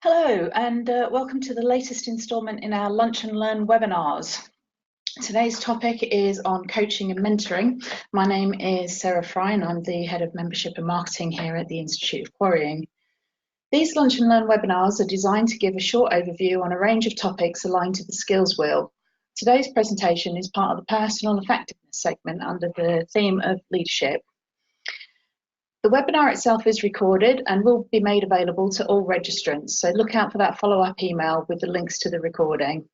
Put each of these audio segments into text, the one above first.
Hello, and welcome to the latest instalment in our Lunch and Learn webinars. Today's topic is on coaching and mentoring. My name is Sarah Fry, and I'm the Head of Membership and Marketing here at the Institute of Quarrying. These Lunch and Learn webinars are designed to give a short overview on a range of topics aligned to the skills wheel. Today's presentation is part of the personal effectiveness segment under the theme of leadership. The webinar itself is recorded and will be made available to all registrants, so look out for that follow-up email with the links to the recording.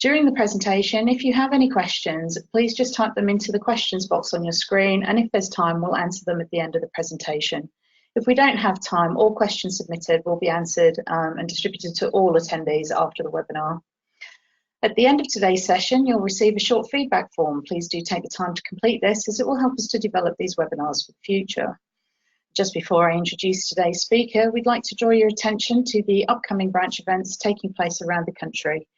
During the presentation, if you have any questions, please just type them into the questions box on your screen, and if there's time, we'll answer them at the end of the presentation. If we don't have time, all questions submitted will be answered and distributed to all attendees after the webinar. At the end of today's session, you'll receive a short feedback form. Please do take the time to complete this, as it will help us to develop these webinars for the future. Just before I introduce today's speaker, we'd like to draw your attention to the upcoming branch events taking place around the country.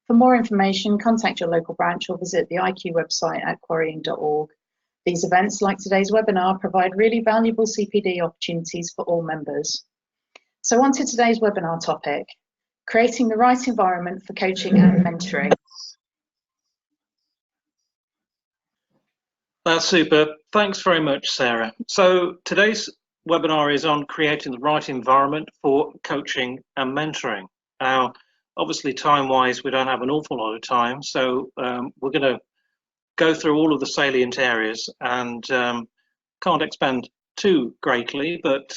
For more information, contact your local branch or visit the IQ website at quarrying.org. These events, like today's webinar, provide really valuable CPD opportunities for all members. So on to today's webinar topic, creating the right environment for coaching and mentoring. That's super. Thanks very much, Sarah. So today's webinar is on creating the right environment for coaching and mentoring. Now, obviously, time-wise, we don't have an awful lot of time, so we're going to go through all of the salient areas and can't expand too greatly, but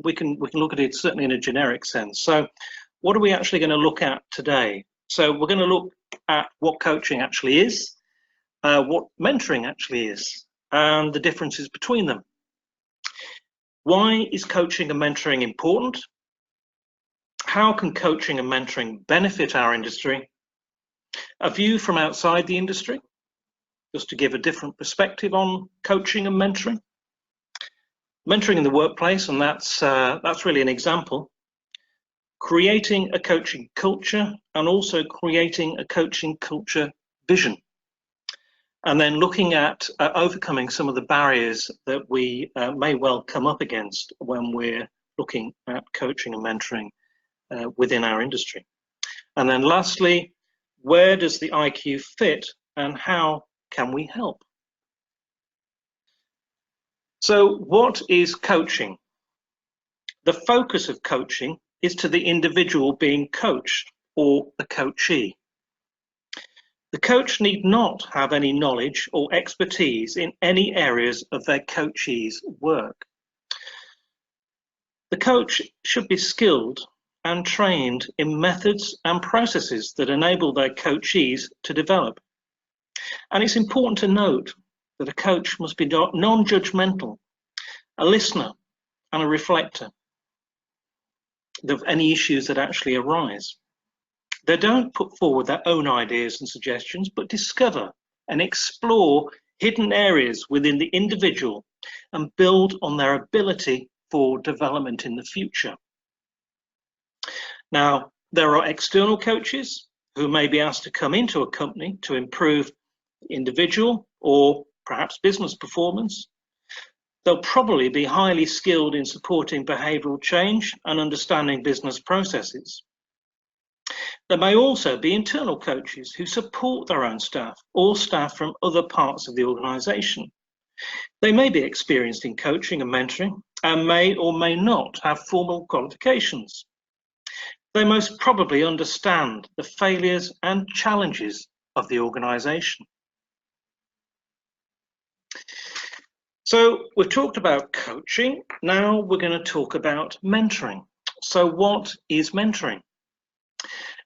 we can look at it certainly in a generic sense. So what are we actually going to look at today? So we're going to look at what coaching actually is, what mentoring actually is, and the differences between them. Why is coaching and mentoring important? How can coaching and mentoring benefit our industry? A view from outside the industry, just to give a different perspective on coaching and mentoring. Mentoring in the workplace, and that's really an example. Creating a coaching culture, and also creating a coaching culture vision. And then looking at overcoming some of the barriers that we may well come up against when we're looking at coaching and mentoring within our industry. And then lastly, where does the IQ fit and how can we help? So what is coaching? The focus of coaching is to the individual being coached or the coachee. The coach need not have any knowledge or expertise in any areas of their coachee's work. The coach should be skilled and trained in methods and processes that enable their coachees to develop. And it's important to note that a coach must be non-judgmental, a listener and a reflector of any issues that actually arise. They don't put forward their own ideas and suggestions, but discover and explore hidden areas within the individual and build on their ability for development in the future. Now, there are external coaches who may be asked to come into a company to improve individual or perhaps business performance. They'll probably be highly skilled in supporting behavioral change and understanding business processes. There may also be internal coaches who support their own staff or staff from other parts of the organisation. They may be experienced in coaching and mentoring and may or may not have formal qualifications. They most probably understand the failures and challenges of the organisation. So we've talked about coaching. Now we're going to talk about mentoring. So what is mentoring?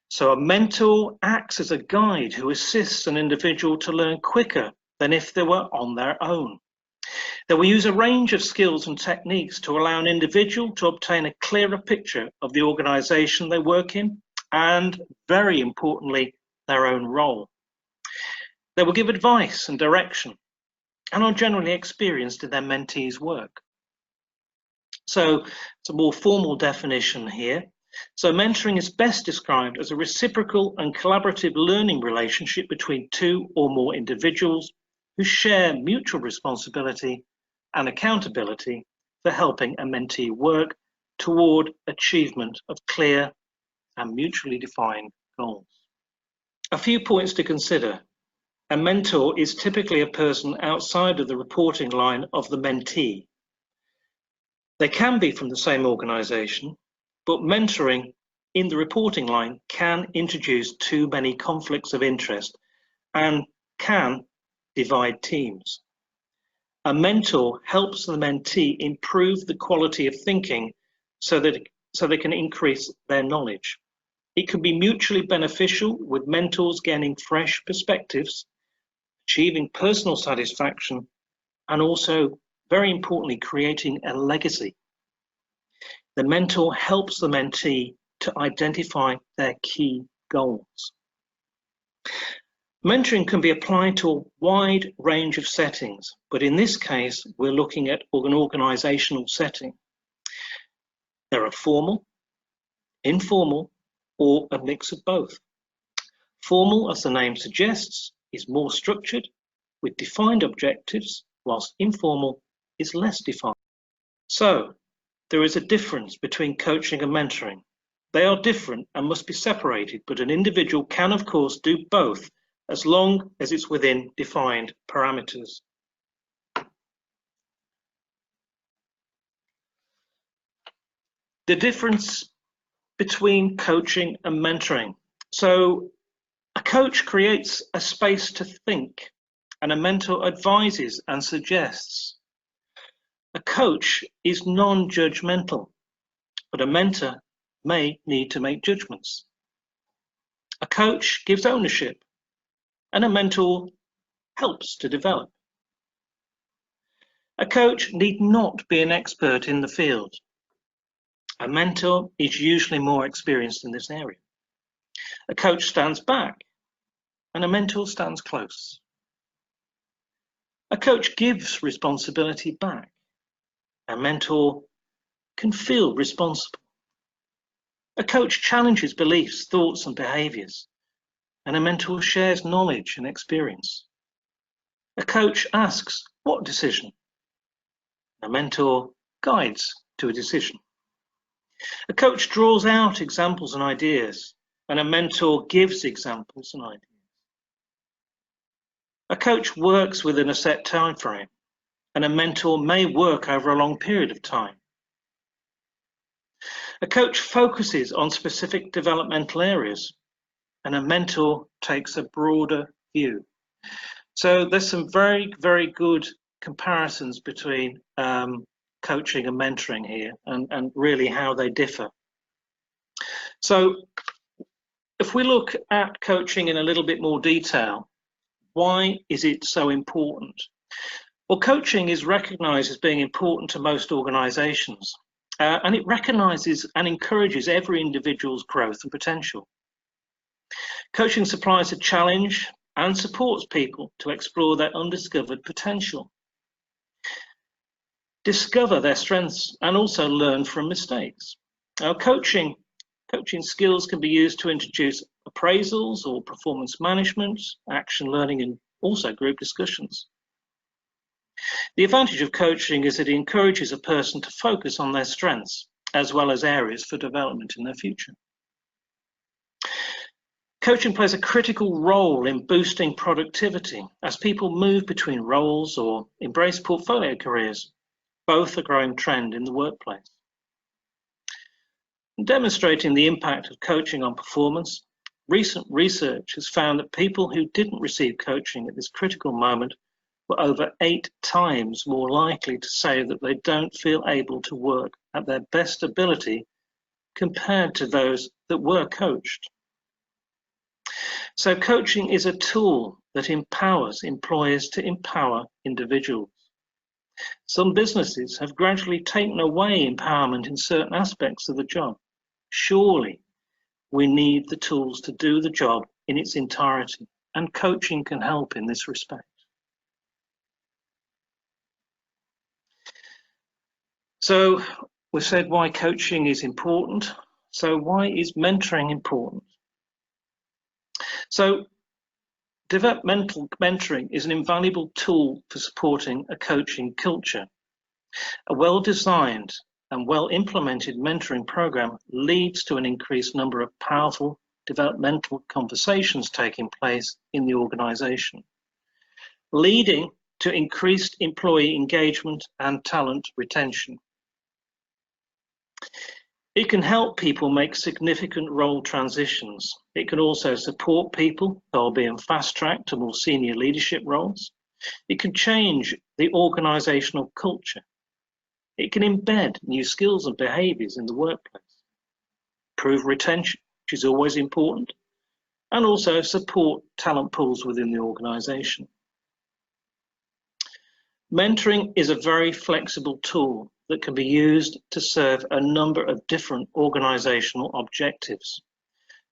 So a mentor acts as a guide who assists an individual to learn quicker than if they were on their own. They will use a range of skills and techniques to allow an individual to obtain a clearer picture of the organisation they work in and, very importantly, their own role. They will give advice and direction and are generally experienced in their mentee's work. So it's a more formal definition here. So mentoring is best described as a reciprocal and collaborative learning relationship between two or more individuals who share mutual responsibility and accountability for helping a mentee work toward achievement of clear and mutually defined goals. A few points to consider. A mentor is typically a person outside of the reporting line of the mentee. They can be from the same organisation, but mentoring in the reporting line can introduce too many conflicts of interest and can divide teams. A mentor helps the mentee improve the quality of thinking so they can increase their knowledge. It can be mutually beneficial, with mentors gaining fresh perspectives, achieving personal satisfaction, and also, very importantly, creating a legacy. The mentor helps the mentee to identify their key goals. Mentoring can be applied to a wide range of settings, but in this case, we're looking at an organizational setting. There are formal, informal, or a mix of both. Formal, as the name suggests, is more structured with defined objectives, whilst informal is less defined. So, there is a difference between coaching and mentoring. They are different and must be separated, but an individual can, of course, do both as long as it's within defined parameters. The difference between coaching and mentoring. So, a coach creates a space to think, and a mentor advises and suggests. A coach is non-judgmental, but a mentor may need to make judgments. A coach gives ownership, and a mentor helps to develop. A coach need not be an expert in the field. A mentor is usually more experienced in this area. A coach stands back, and a mentor stands close. A coach gives responsibility back. A mentor can feel responsible. A coach challenges beliefs, thoughts, and behaviours, and a mentor shares knowledge and experience. A coach asks, "What decision?" A mentor guides to a decision. A coach draws out examples and ideas, and a mentor gives examples and ideas. A coach works within a set time frame, and a mentor may work over a long period of time. A coach focuses on specific developmental areas, and a mentor takes a broader view. So there's some very, very good comparisons between coaching and mentoring here, and really how they differ. So if we look at coaching in a little bit more detail, why is it so important? Well, coaching is recognised as being important to most organisations, and it recognises and encourages every individual's growth and potential. Coaching supplies a challenge and supports people to explore their undiscovered potential, discover their strengths, and also learn from mistakes. Now, coaching skills can be used to introduce appraisals or performance management, action learning, and also group discussions. The advantage of coaching is that it encourages a person to focus on their strengths as well as areas for development in their future. Coaching plays a critical role in boosting productivity as people move between roles or embrace portfolio careers, both a growing trend in the workplace. Demonstrating the impact of coaching on performance, recent research has found that people who didn't receive coaching at this critical moment were over 8 times more likely to say that they don't feel able to work at their best ability compared to those that were coached. So coaching is a tool that empowers employers to empower individuals. Some businesses have gradually taken away empowerment in certain aspects of the job. Surely we need the tools to do the job in its entirety, and coaching can help in this respect. So we've said why coaching is important. So why is mentoring important? So developmental mentoring is an invaluable tool for supporting a coaching culture. A well-designed and well-implemented mentoring program leads to an increased number of powerful developmental conversations taking place in the organization, leading to increased employee engagement and talent retention. It can help people make significant role transitions. It can also support people who are being fast-tracked to more senior leadership roles. It can change the organizational culture. It can embed new skills and behaviors in the workplace, improve retention, which is always important, and also support talent pools within the organization. Mentoring is a very flexible tool that can be used to serve a number of different organizational objectives,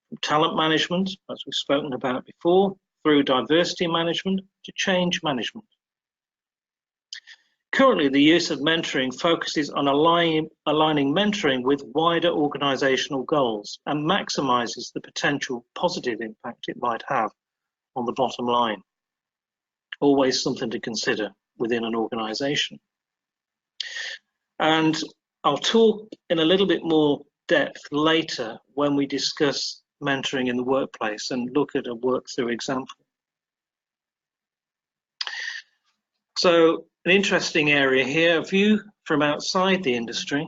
from talent management, as we've spoken about before, through diversity management to change management. Currently, the use of mentoring focuses on aligning mentoring with wider organizational goals and maximizes the potential positive impact it might have on the bottom line. Always something to consider within an organization. And I'll talk in a little bit more depth later when we discuss mentoring in the workplace and look at a work-through example. So an interesting area here, a view from outside the industry.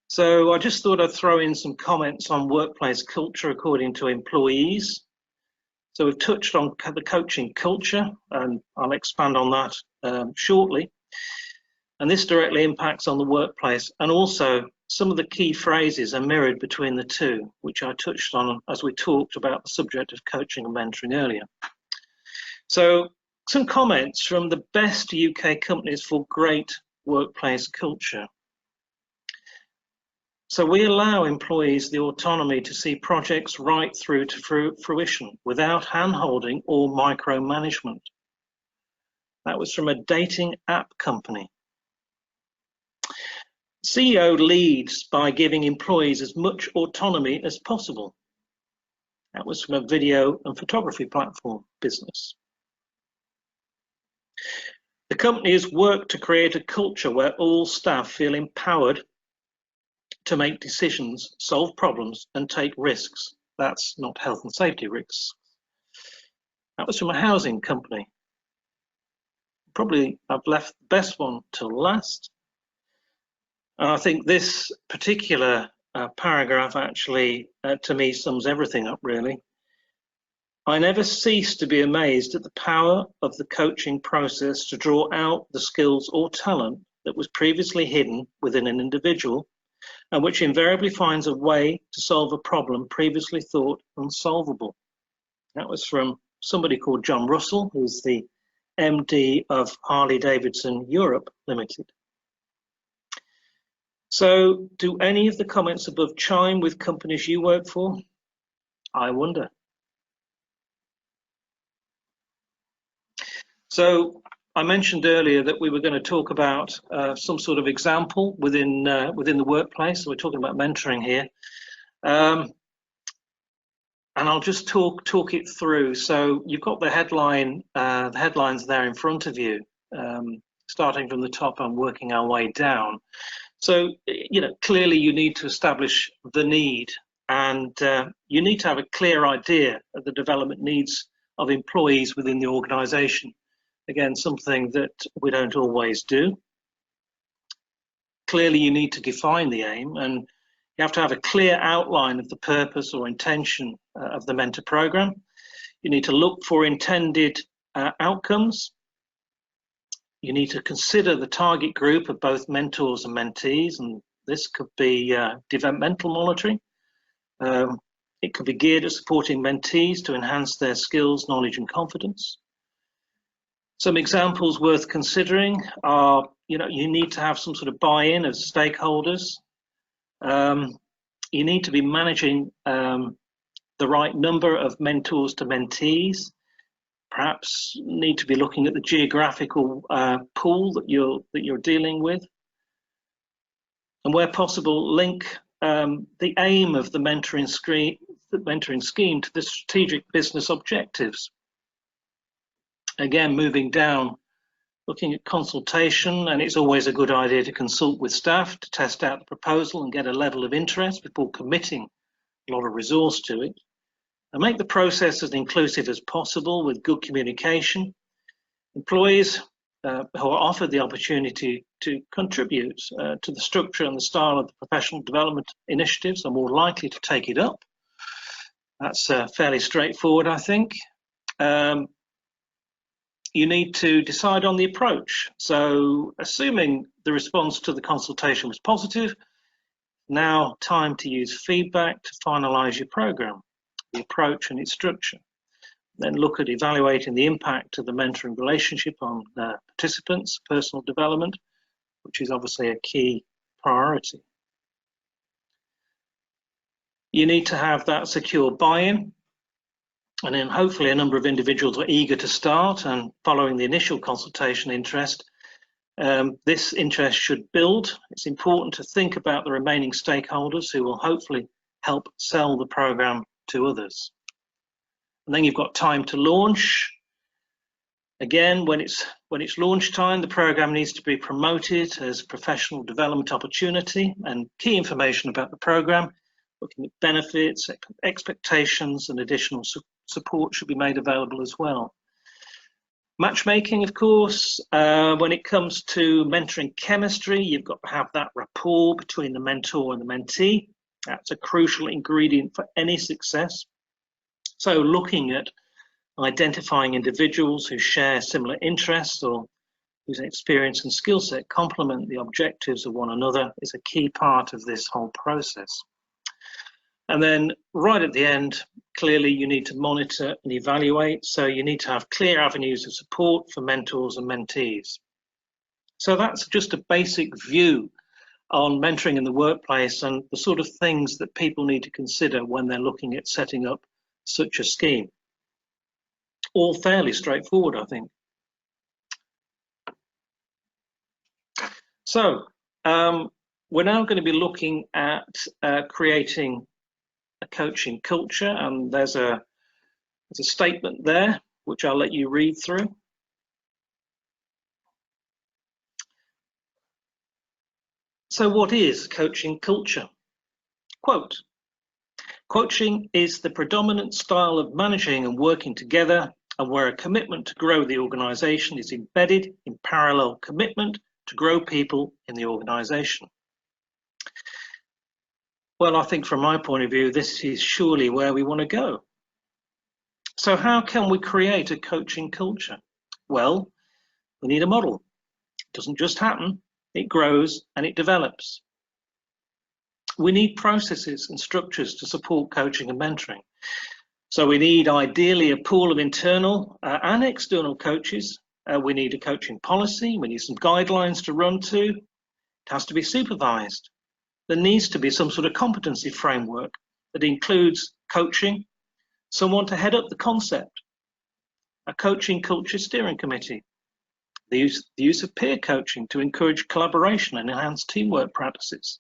So I just thought I'd throw in some comments on workplace culture according to employees. So we've touched on the coaching culture, and I'll expand on that shortly. And this directly impacts on the workplace, and also some of the key phrases are mirrored between the two, which I touched on as we talked about the subject of coaching and mentoring earlier. So some comments from the best UK companies for great workplace culture. So we allow employees the autonomy to see projects right through to fruition without hand-holding or micromanagement. That was from a dating app company. CEO leads by giving employees as much autonomy as possible. That was from a video and photography platform business. The company has worked to create a culture where all staff feel empowered to make decisions, solve problems, and take risks. That's not health and safety risks. That was from a housing company. Probably I've left the best one till last. And I think this particular paragraph actually, to me, sums everything up, really. I never cease to be amazed at the power of the coaching process to draw out the skills or talent that was previously hidden within an individual, and which invariably finds a way to solve a problem previously thought unsolvable. That was from somebody called John Russell, who's the MD of Harley-Davidson Europe Limited. So, do any of the comments above chime with companies you work for? I wonder. So, I mentioned earlier that we were going to talk about some sort of example within the workplace. So we're talking about mentoring here, and I'll just talk it through. So you've got the headlines there in front of you, starting from the top and working our way down. So clearly you need to establish the need, and you need to have a clear idea of the development needs of employees within the organisation. Again, something that we don't always do. Clearly, you need to define the aim, and you have to have a clear outline of the purpose or intention of the mentor program. You need to look for intended outcomes. You need to consider the target group of both mentors and mentees, and this could be developmental monitoring. It could be geared at supporting mentees to enhance their skills, knowledge, and confidence. Some examples worth considering are, you need to have some sort of buy-in of stakeholders. You need to be managing the right number of mentors to mentees. Perhaps need to be looking at the geographical pool that you're dealing with, and where possible, link the aim of the mentoring scheme to the strategic business objectives. Again, moving down looking at consultation, and it's always a good idea to consult with staff to test out the proposal and get a level of interest before committing a lot of resource to it, and make the process as inclusive as possible with good communication. Employees who are offered the opportunity to contribute to the structure and the style of the professional development initiatives are more likely to take it up. That's fairly straightforward, I think. You need to decide on the approach. So assuming the response to the consultation was positive, now time to use feedback to finalise your programme, the approach and its structure. Then look at evaluating the impact of the mentoring relationship on participants' personal development, which is obviously a key priority. You need to have that secure buy-in, and then hopefully a number of individuals are eager to start, and following the initial consultation interest, this interest should build. It's important to think about the remaining stakeholders who will hopefully help sell the programme to others. And then you've got time to launch. Again, when it's launch time, the programme needs to be promoted as a professional development opportunity, and key information about the programme, looking at benefits, expectations, and additional support should be made available as well. Matchmaking, of course, when it comes to mentoring chemistry, you've got to have that rapport between the mentor and the mentee. That's a crucial ingredient for any success. So looking at identifying individuals who share similar interests or whose experience and skill set complement the objectives of one another is a key part of this whole process. And then right at the end, clearly you need to monitor and evaluate. So you need to have clear avenues of support for mentors and mentees. So that's just a basic view on mentoring in the workplace and the sort of things that people need to consider when they're looking at setting up such a scheme. All fairly straightforward, I think. So we're now going to be looking at creating a coaching culture, and there's a statement there which I'll let you read through. So what is coaching culture? Quote, coaching is the predominant style of managing and working together, and where a commitment to grow the organisation is embedded in parallel commitment to grow people in the organisation. Well, I think from my point of view, this is surely where we want to go. So how can we create a coaching culture? Well, we need a model. It doesn't just happen, it grows and it develops. We need processes and structures to support coaching and mentoring. So we need ideally a pool of internal and external coaches. We need a coaching policy. We need some guidelines to run to. It has to be supervised. There needs to be some sort of competency framework that includes coaching, someone to head up the concept, a coaching culture steering committee, the use of peer coaching to encourage collaboration and enhance teamwork practices.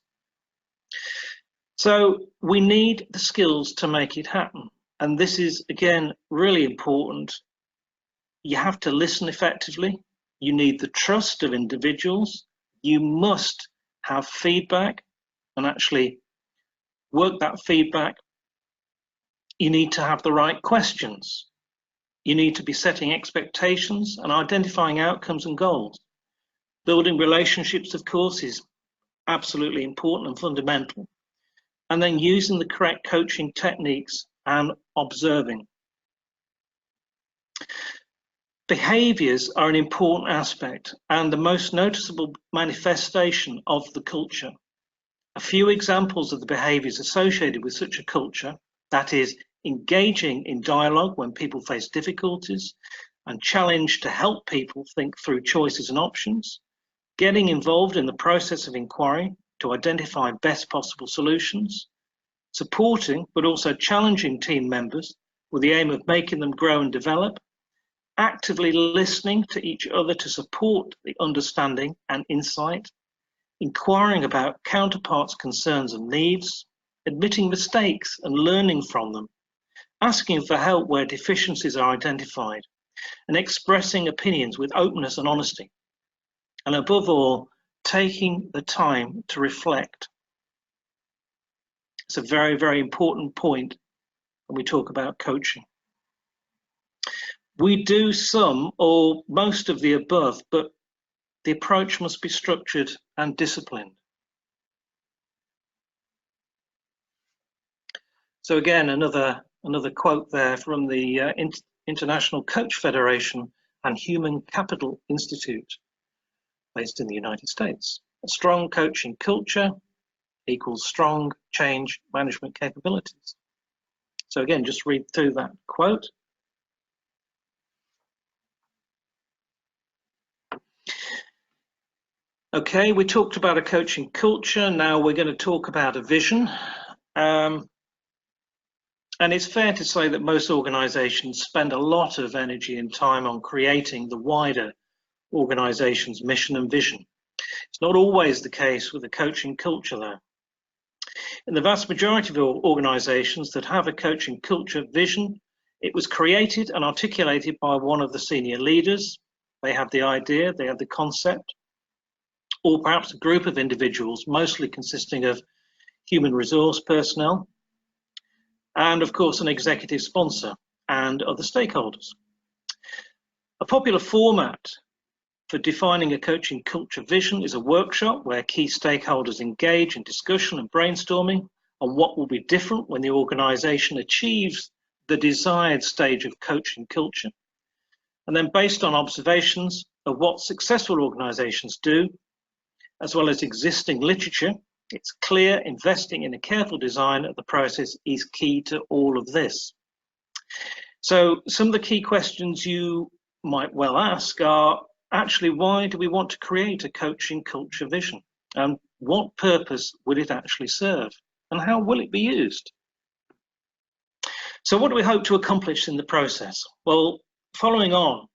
So we need the skills to make it happen. And this is, again, really important. You have to listen effectively. You need the trust of individuals. You must have feedback and actually work that feedback. You need to have the right questions. You need to be setting expectations and identifying outcomes and goals. Building relationships, of course, is absolutely important and fundamental. And then using the correct coaching techniques and observing. Behaviours are an important aspect and the most noticeable manifestation of the culture. A few examples of the behaviours associated with such a culture, that is, engaging in dialogue when people face difficulties and challenged to help people think through choices and options, getting involved in the process of inquiry to identify best possible solutions, supporting but also challenging team members with the aim of making them grow and develop, actively listening to each other to support the understanding and insight, inquiring about counterparts' concerns and needs, admitting mistakes and learning from them, asking for help where deficiencies are identified, and expressing opinions with openness and honesty. And above all, taking the time to reflect. It's a very, very important point when we talk about coaching. We do some or most of the above, but the approach must be structured and disciplined. So again, another quote there from the International Coach Federation and Human Capital Institute, based in the United States. A strong coaching culture equals strong change management capabilities. So again, just read through that quote. Okay, we talked about a coaching culture. Now we're going to talk about a vision. And it's fair to say that most organizations spend a lot of energy and time on creating the wider organization's mission and vision. It's not always the case with the coaching culture, though. In the vast majority of organizations that have a coaching culture vision, it was created and articulated by one of the senior leaders. They have the idea, they have the concept, or perhaps a group of individuals, mostly consisting of human resource personnel, and of course an executive sponsor and other stakeholders. A popular format for defining a coaching culture vision is a workshop where key stakeholders engage in discussion and brainstorming on what will be different when the organization achieves the desired stage of coaching culture. And then based on observations of what successful organizations do, as well as existing literature, it's clear investing in a careful design of the process is key to all of this. So some of the key questions you might well ask are, actually, why do we want to create a coaching culture vision? And what purpose will it actually serve? And how will it be used? So what do we hope to accomplish in the process? Well, following on,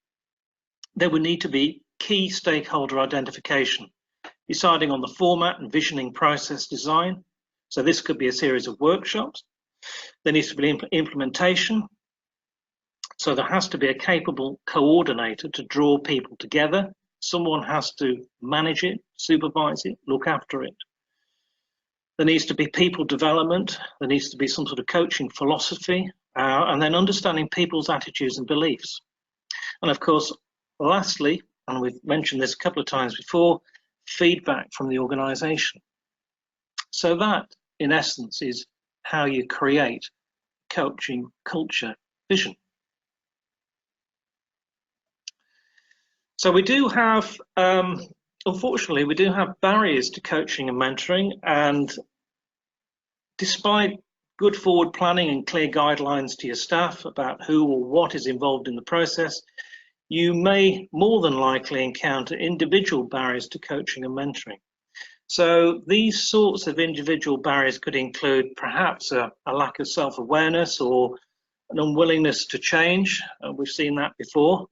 there would need to be key stakeholder identification, deciding on the format and visioning process design. So this could be a series of workshops. There needs to be implementation. So there has to be a capable coordinator to draw people together. Someone has to manage it, supervise it, look after it. There needs to be people development. There needs to be some sort of coaching philosophy, and then understanding people's attitudes and beliefs. And of course, lastly, and we've mentioned this a couple of times before, feedback from the organization. So that, in essence, is how you create coaching culture vision. So we do have, unfortunately, we do have barriers to coaching and mentoring, and despite good forward planning and clear guidelines to your staff about who or what is involved in the process, you may more than likely encounter individual barriers to coaching and mentoring. So these sorts of individual barriers could include perhaps a lack of self-awareness or an unwillingness to change. We've seen that before.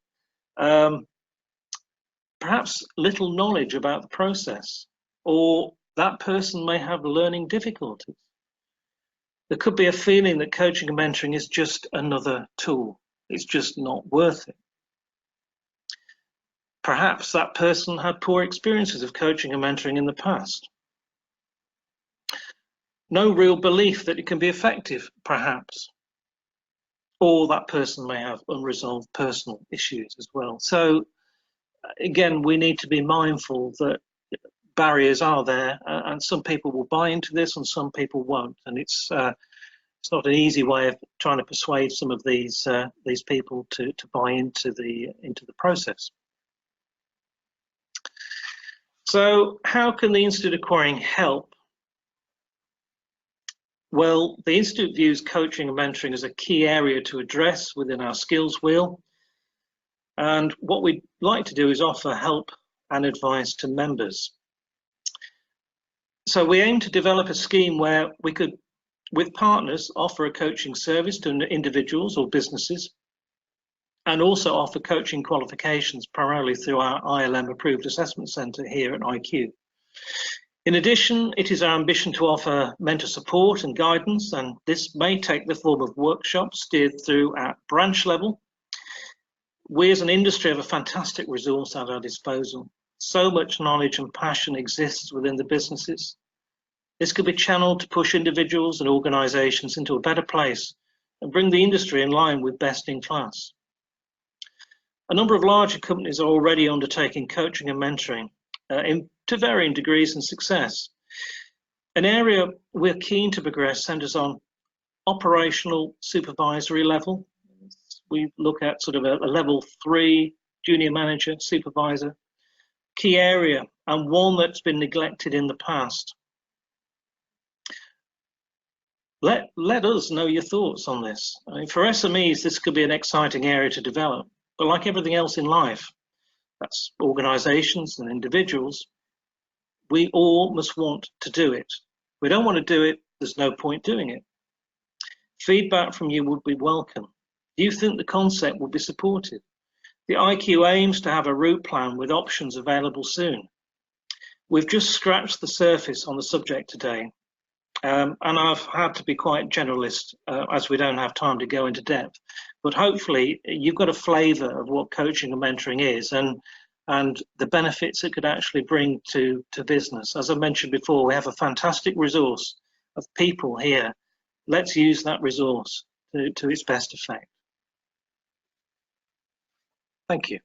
Perhaps little knowledge about the process, or that person may have learning difficulties. There could be a feeling that coaching and mentoring is just another tool. It's just not worth it. Perhaps that person had poor experiences of coaching and mentoring in the past. No real belief that it can be effective, perhaps. Or that person may have unresolved personal issues as well. So again, we need to be mindful that barriers are there, and some people will buy into this and some people won't. And it's not an easy way of trying to persuade some of these people to buy into the process. So how can the Institute of Quarrying help? Well, the Institute views coaching and mentoring as a key area to address within our skills wheel. And what we'd like to do is offer help and advice to members. So we aim to develop a scheme where we could, with partners, offer a coaching service to individuals or businesses, and also offer coaching qualifications primarily through our ILM approved assessment centre here at IQ. In addition, it is our ambition to offer mentor support and guidance, and this may take the form of workshops steered through at branch level, We as an industry have a fantastic resource at our disposal. So much knowledge and passion exists within the businesses. This could be channeled to push individuals and organisations into a better place and bring the industry in line with best in class. A number of larger companies are already undertaking coaching and mentoring to varying degrees and success. An area we're keen to progress centres on operational supervisory level. We look at sort of a level 3 junior manager, supervisor, key area, and one that's been neglected in the past. Let us know your thoughts on this. I mean, for SMEs, this could be an exciting area to develop, but like everything else in life, that's organisations and individuals, we all must want to do it. If we don't want to do it, there's no point doing it. Feedback from you would be welcome. Do you think the concept would be supported? The IQ aims to have a route plan with options available soon. We've just scratched the surface on the subject today, and I've had to be quite generalist as we don't have time to go into depth. But hopefully you've got a flavour of what coaching and mentoring is and the benefits it could actually bring to business. As I mentioned before, we have a fantastic resource of people here. Let's use that resource to its best effect. Thank you.